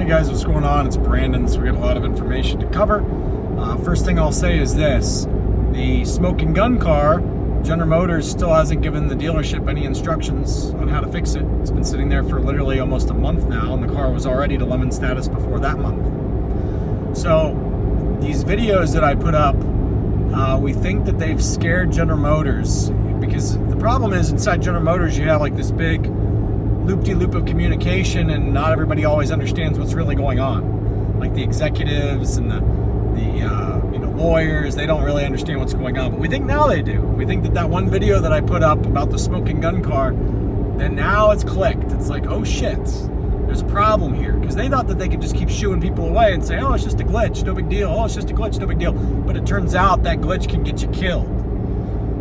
guys, what's going on? It's Brandon, so we got a lot of information to cover. First thing I'll say is this. The smoking gun car, General Motors still hasn't given the dealership any instructions on how to fix it. It's been sitting there for literally almost a month now, and the car was already to lemon status before that month. So these videos that I put up, we think that they've scared General Motors, because the problem is inside General Motors you have like this big loop-de-loop of communication, and not everybody always understands what's really going on. Like the executives and the lawyers, they don't really understand what's going on, but we think now they do. We think that one video that I put up about the smoking gun car, then now it's clicked. It's like, oh shit, there's a problem here, because they thought that they could just keep shooing people away and say, oh, it's just a glitch, no big deal. Oh, it's just a glitch, no big deal. But it turns out that glitch can get you killed.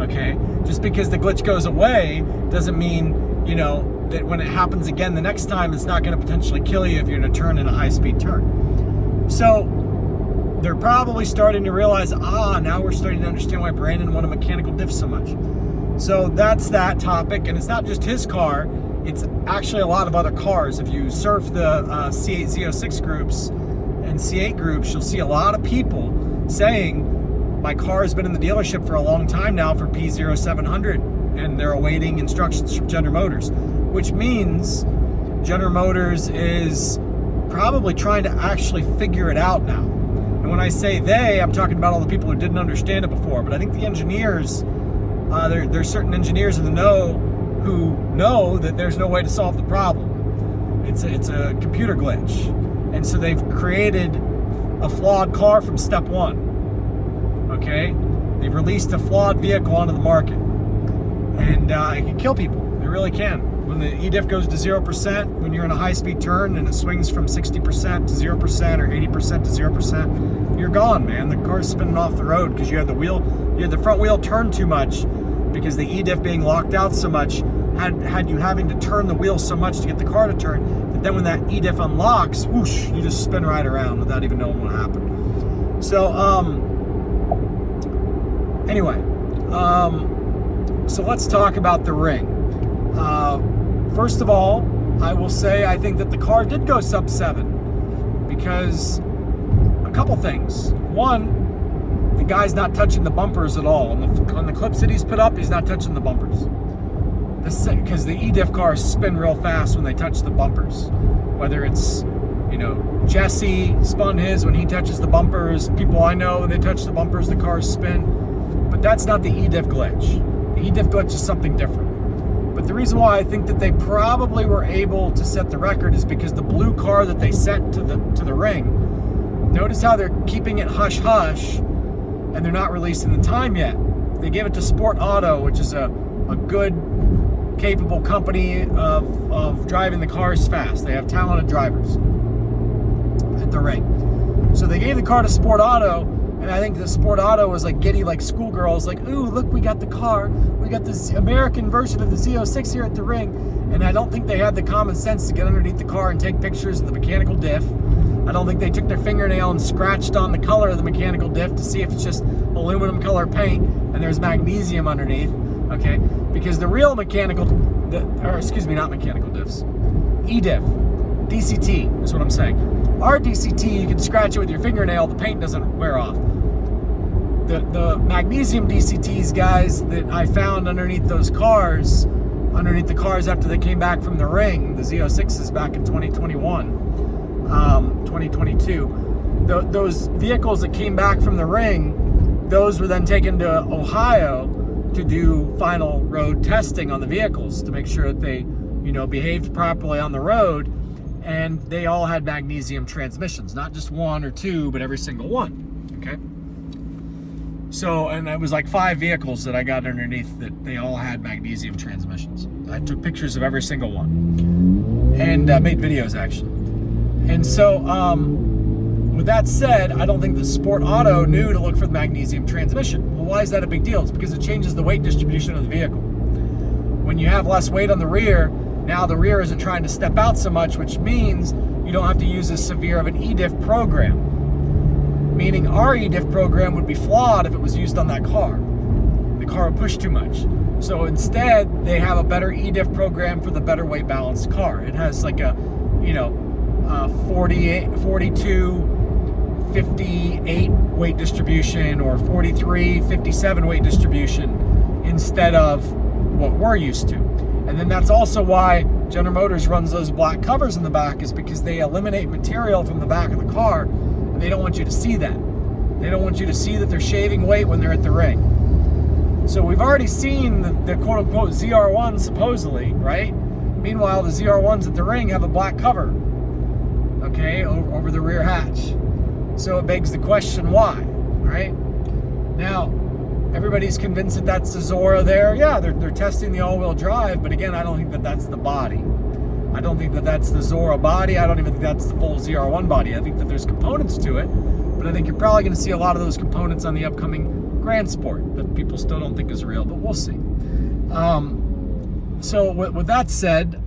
Okay, just because the glitch goes away doesn't mean, you know, that when it happens again the next time, it's not going to potentially kill you if you're in a turn, in a high-speed turn. So they're probably starting to realize, now we're starting to understand why Brandon wanted mechanical diff so much. So that's that topic, and it's not just his car, it's actually a lot of other cars. If you surf the C8 Z06 groups and C8 groups, you'll see a lot of people saying, my car has been in the dealership for a long time now for P0700, and they're awaiting instructions from General Motors, which means General Motors is probably trying to actually figure it out now. And when I say they, I'm talking about all the people who didn't understand it before. But I think the engineers, there's certain engineers in the know who know that there's no way to solve the problem. It's a computer glitch. And so they've created a flawed car from step one. Okay? They've released a flawed vehicle onto the market. And it can kill people. It really can. When the ediff goes to 0%, when you're in a high-speed turn and it swings from 60% to 0% or 80% to 0%, you're gone, man. The car's spinning off the road because you had the front wheel turned too much, because the ediff being locked out so much had you having to turn the wheel so much to get the car to turn, that then when that ediff unlocks, whoosh, you just spin right around without even knowing what happened. So, anyway, so let's talk about the ring. First of all, I will say I think that the car did go sub 7, because a couple things. One, the guy's not touching the bumpers at all. On the clips that he's put up, he's not touching the bumpers. Because the ediff cars spin real fast when they touch the bumpers. Whether it's, you know, Jesse spun his when he touches the bumpers. People I know, when they touch the bumpers, the cars spin. But that's not the ediff glitch. The ediff glitch is something different. But the reason why I think that they probably were able to set the record is because the blue car that they sent to the ring, notice how they're keeping it hush-hush, and they're not releasing the time yet. They gave it to Sport Auto, which is a good, capable company of driving the cars fast. They have talented drivers at the ring. So they gave the car to Sport Auto, and I think the Sport Auto was like giddy, like schoolgirls, like, ooh, look, we got the car. We got this American version of the Z06 here at the ring. And I don't think they had the common sense to get underneath the car and take pictures of the mechanical diff. I don't think they took their fingernail and scratched on the color of the mechanical diff to see if it's just aluminum color paint and there's magnesium underneath, okay? Because the real not mechanical diffs, ediff, DCT is what I'm saying. Our DCT, you can scratch it with your fingernail, the paint doesn't wear off. The magnesium DCTs, guys, that I found underneath those cars, underneath the cars after they came back from the ring, the Z06s back in 2021, 2022, those vehicles that came back from the ring, those were then taken to Ohio to do final road testing on the vehicles to make sure that they, you know, behaved properly on the road, and they all had magnesium transmissions, not just one or two, but every single one, okay? So, and it was like 5 vehicles that I got underneath that they all had magnesium transmissions. I took pictures of every single one and made videos, actually. And so, with that said, I don't think the Sport Auto knew to look for the magnesium transmission. Well, why is that a big deal? It's because it changes the weight distribution of the vehicle. When you have less weight on the rear, now the rear isn't trying to step out so much, which means you don't have to use as severe of an ediff program. Meaning our ediff program would be flawed if it was used on that car. The car would push too much. So instead, they have a better ediff program for the better weight balanced car. It has like a, you know, 48, 42, 58 weight distribution or 43, 57 weight distribution instead of what we're used to. And then that's also why General Motors runs those black covers in the back, is because they eliminate material from the back of the car, and they don't want you to see that. They don't want you to see that they're shaving weight when they're at the ring. So we've already seen the quote-unquote ZR1 supposedly, right? Meanwhile, the ZR1s at the ring have a black cover, okay, over the rear hatch. So it begs the question, why, right? Now, everybody's convinced that that's the Zora there. Yeah, they're testing the all-wheel drive, but again, I don't think that that's the body. I don't think that that's the Zora body. I don't even think that's the full ZR1 body. I think that there's components to it, but I think you're probably going to see a lot of those components on the upcoming Grand Sport that people still don't think is real, but we'll see. So with that said,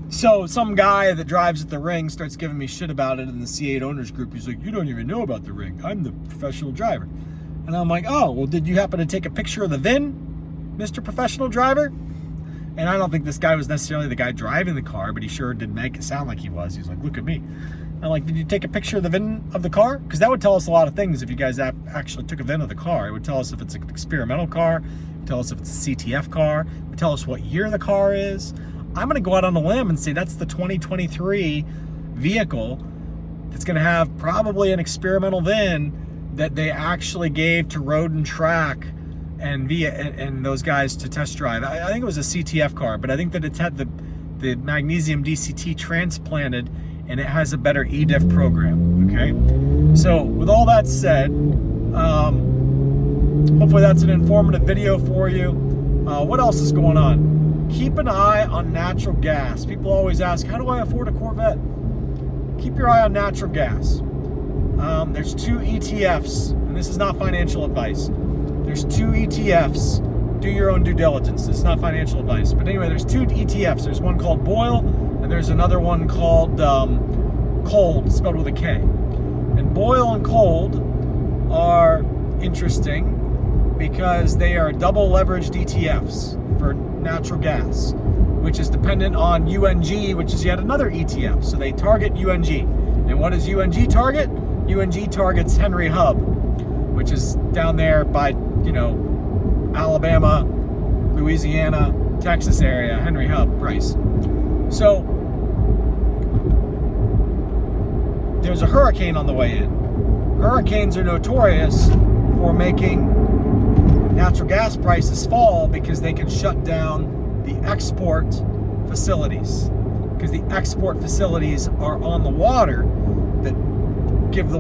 so some guy that drives at the ring starts giving me shit about it in the C8 owners group. He's like, you don't even know about the ring. I'm the professional driver. And I'm like, oh, well, did you happen to take a picture of the VIN, Mr. Professional Driver? And I don't think this guy was necessarily the guy driving the car, but he sure did make it sound like he was. He's like, look at me. I'm like, did you take a picture of the VIN of the car? Because that would tell us a lot of things if you guys actually took a VIN of the car. It would tell us if it's an experimental car. It would tell us if it's a CTF car. It would tell us what year the car is. I'm going to go out on a limb and say that's the 2023 vehicle that's going to have probably an experimental VIN that they actually gave to Road and Track and those guys to test drive. I think it was a CTF car, but I think that it's had the magnesium DCT transplanted, and it has a better ediff program, okay? So with all that said, hopefully that's an informative video for you. What else is going on? Keep an eye on natural gas. People always ask, how do I afford a Corvette? Keep your eye on natural gas. There's 2 ETFs, and this is not financial advice. There's 2 ETFs. Do your own due diligence. It's not financial advice. But anyway, there's 2 ETFs. There's one called Boil, and there's another one called Kold, spelled with a K. And Boil and Kold are interesting because they are double leveraged ETFs for natural gas, which is dependent on UNG, which is yet another ETF. So they target UNG. And what does UNG target? UNG targets Henry Hub, which is down there by, Alabama, Louisiana, Texas area, Henry Hub price. So there's a hurricane on the way in. Hurricanes are notorious for making natural gas prices fall because they can shut down the export facilities. Because the export facilities are on the water that give the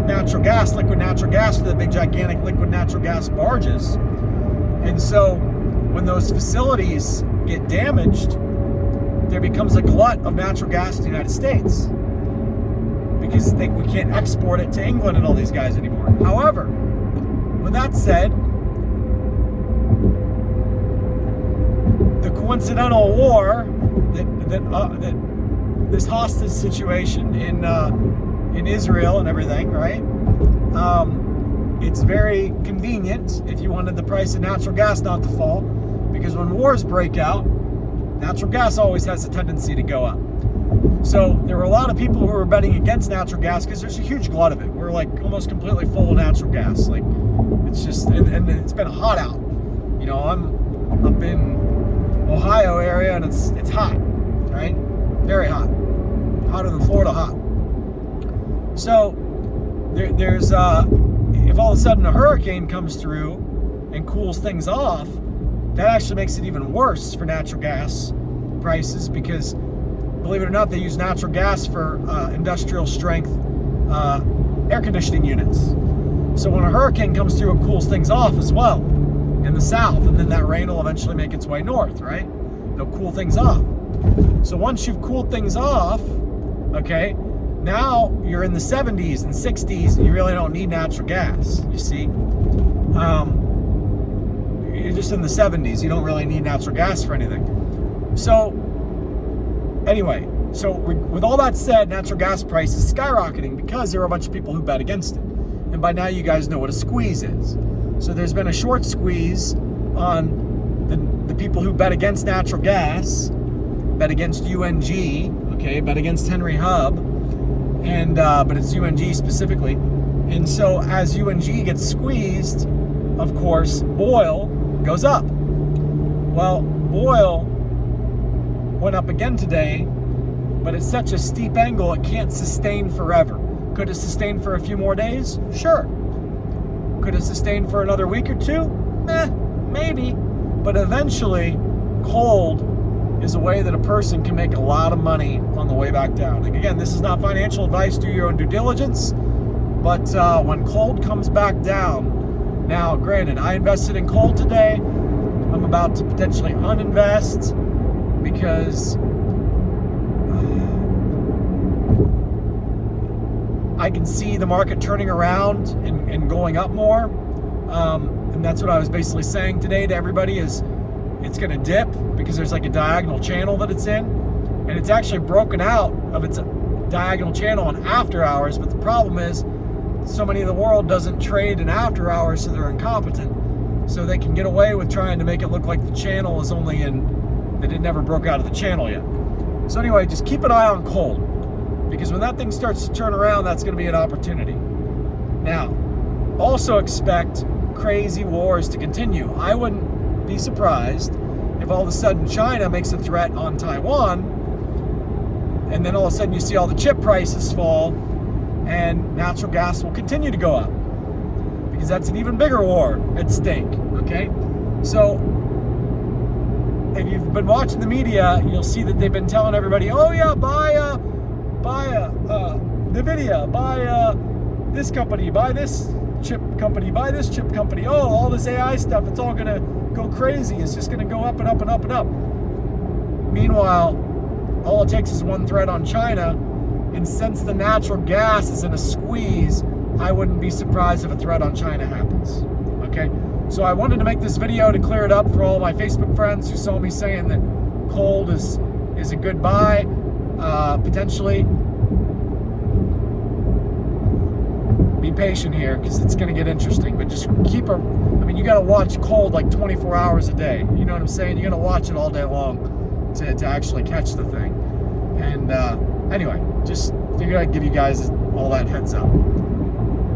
natural gas, liquid natural gas, to the big gigantic liquid natural gas barges. And so when those facilities get damaged, there becomes a glut of natural gas in the United States because we can't export it to England and all these guys anymore. However, with that said, the coincidental war that this hostage situation in Israel and everything, right? It's very convenient if you wanted the price of natural gas not to fall, because when wars break out, natural gas always has a tendency to go up. So there were a lot of people who were betting against natural gas because there's a huge glut of it. We're like almost completely full of natural gas. Like it's just, and it's been hot out. I'm up in Ohio area and it's hot, right? Very hot, hotter than Florida hot. So there's if all of a sudden a hurricane comes through and cools things off, that actually makes it even worse for natural gas prices, because believe it or not, they use natural gas for industrial strength air conditioning units. So when a hurricane comes through, it cools things off as well in the south, and then that rain will eventually make its way north, right? They'll cool things off. So once you've cooled things off, okay, now you're in the 70s and 60s, and you really don't need natural gas, you see? You're just in the 70s, you don't really need natural gas for anything. So anyway, with all that said, natural gas price is skyrocketing because there are a bunch of people who bet against it. And by now you guys know what a squeeze is. So there's been a short squeeze on the people who bet against natural gas, bet against UNG, okay, bet against Henry Hub, and but it's UNG specifically. And so as UNG gets squeezed, of course, oil goes up. Well, oil went up again today, but it's such a steep angle it can't sustain forever. Could it sustain for a few more days? Sure. Could it sustain for another week or two? Maybe. But eventually, cold is a way that a person can make a lot of money on the way back down. And again, this is not financial advice. Do your own due diligence. But when cold comes back down, now granted, I invested in cold today. I'm about to potentially uninvest because I can see the market turning around and going up more. And that's what I was basically saying today to everybody is it's going to dip because there's like a diagonal channel that it's in. And it's actually broken out of its diagonal channel on after hours. But the problem is so many of the world doesn't trade in after hours, so they're incompetent. So they can get away with trying to make it look like the channel is only that it never broke out of the channel yet. So anyway, just keep an eye on cold. Because when that thing starts to turn around, that's going to be an opportunity. Now, also expect crazy wars to continue. I wouldn't be surprised if all of a sudden China makes a threat on Taiwan, and then all of a sudden you see all the chip prices fall, and natural gas will continue to go up. Because that's an even bigger war at stake, okay? So, if you've been watching the media, you'll see that they've been telling everybody, oh yeah, buy NVIDIA, buy this company, buy this chip company, buy this chip company. Oh, all this AI stuff, it's all gonna go crazy. It's just gonna go up and up and up and up. Meanwhile, all it takes is one threat on China, and since the natural gas is in a squeeze, I wouldn't be surprised if a threat on China happens, okay? So I wanted to make this video to clear it up for all my Facebook friends who saw me saying that cold is a good buy. Potentially be patient here because it's going to get interesting, but just you got to watch cold like 24 hours a day. You know what I'm saying? You're going to watch it all day long to actually catch the thing. And anyway, just figured I'd give you guys all that heads up.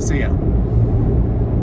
See ya.